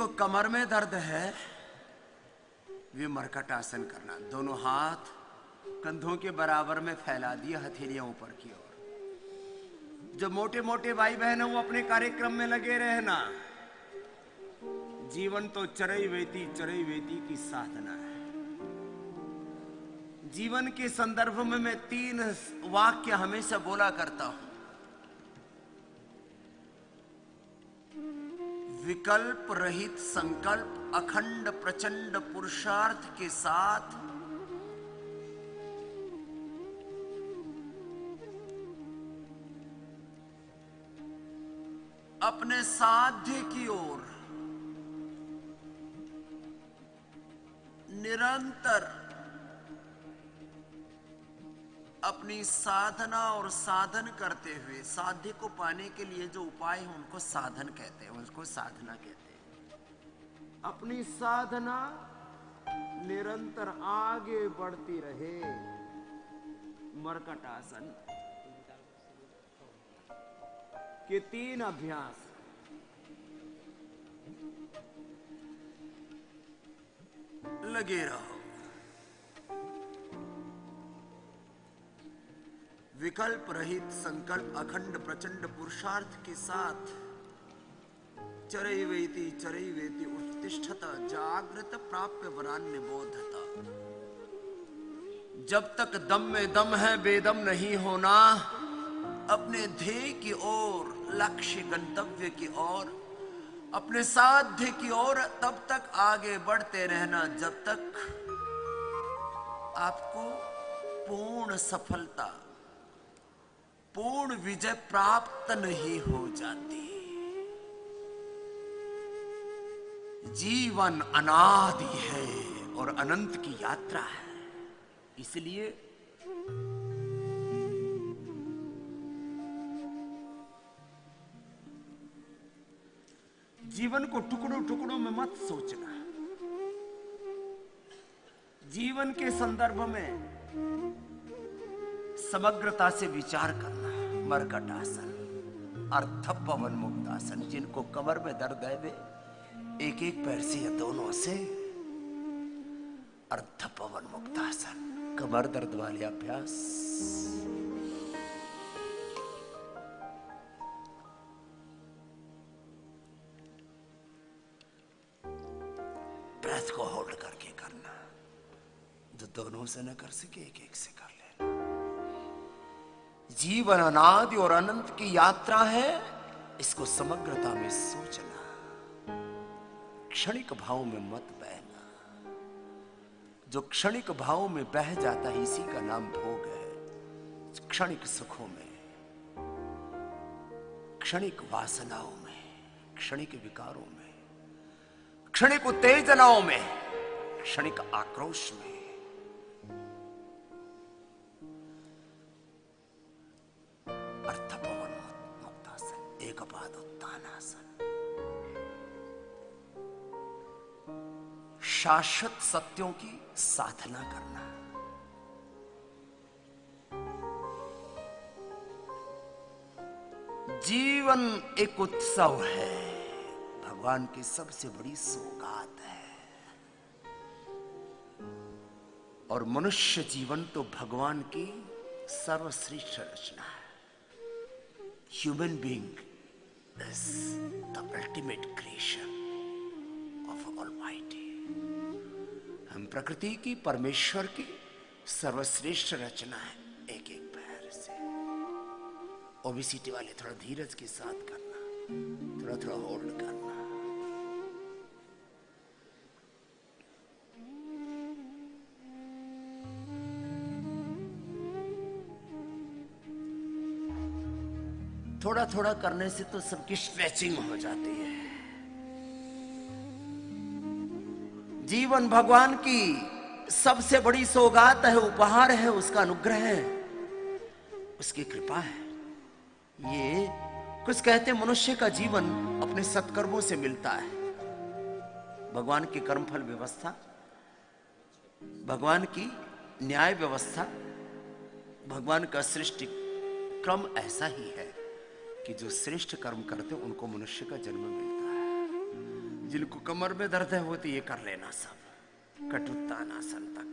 जिनको कमर में दर्द है वे मरकट आसन करना, दोनों हाथ कंधों के बराबर में फैला दिया, हथेलियां ऊपर की ओर। जो मोटे मोटे भाई बहन है वो अपने कार्यक्रम में लगे रहना। जीवन तो चरई वेती की साधना है। जीवन के संदर्भ में मैं 3 वाक्य हमेशा बोला करता हूं। विकल्प रहित संकल्प अखंड प्रचंड पुरुषार्थ के साथ अपने साध्य की ओर निरंतर अपनी साधना और साधन करते हुए, साध्य को पाने के लिए जो उपाय है उनको साधन कहते हैं, उसको साधना कहते हैं। अपनी साधना निरंतर आगे बढ़ती रहे। मरकट आसन के 3 अभ्यास। लगे रहो। विकल्प रहित संकल्प अखंड प्रचंड पुरुषार्थ के साथ चरैवेति उत्तिष्ठत जागृत प्राप्य वरान्य बोधता। जब तक दम में दम है बेदम नहीं होना। अपने ध्येय की ओर, लक्ष्य गंतव्य की ओर, अपने साध्य की ओर तब तक आगे बढ़ते रहना जब तक आपको पूर्ण सफलता, पूर्ण विजय प्राप्त नहीं हो जाती। जीवन अनादि है और अनंत की यात्रा है। इसलिए जीवन को टुकड़ों टुकड़ों में मत सोचना। जीवन के संदर्भ में समग्रता से विचार करना। मरकट आसन, अर्ध पवन मुक्त आसन। जिनको कमर में दर्द है वे एक एक पैर से या दोनों से अर्ध पवन मुक्त आसन, कमर दर्द वाले अभ्यास। ब्रेथ को होल्ड करके करना। जो दोनों से न कर सके एक एक से कर लेना। जीवन अनादि और अनंत की यात्रा है, इसको समग्रता में सोचना। क्षणिक भाव में मत बहना। जो क्षणिक भाव में बह जाता है इसी का नाम भोग है। क्षणिक सुखों में, क्षणिक वासनाओं में, क्षणिक विकारों में, क्षणिक उत्तेजनाओं में, क्षणिक आक्रोश में। अर्थपवन मुक्तासन, एकपाद उत्थानासन। शाश्वत सत्यों की साधना करना। जीवन एक उत्सव है, भगवान की सबसे बड़ी सौगात है। और मनुष्य जीवन तो भगवान की सर्वश्रेष्ठ रचना है। Human being is the ultimate creation of almighty. हम प्रकृति की, परमेश्वर की सर्वश्रेष्ठ रचना है। एक एक पैर से। ओबेसिटी वाले थोड़ा धीरज के साथ करना, थोड़ा थोड़ा होल्ड करना। थोड़ा थोड़ा करने से तो सबकी स्ट्रेचिंग हो जाती है। जीवन भगवान की सबसे बड़ी सौगात है, उपहार है, उसका अनुग्रह है, उसकी कृपा है। ये कुछ कहते मनुष्य का जीवन अपने सत्कर्मों से मिलता है। भगवान की कर्मफल व्यवस्था, भगवान की न्याय व्यवस्था, भगवान का सृष्टि क्रम ऐसा ही है कि जो श्रेष्ठ कर्म करते उनको मनुष्य का जन्म मिलता है। जिनको कमर में दर्द है वो तो ये कर लेना सब, कटुत्तानासन तक।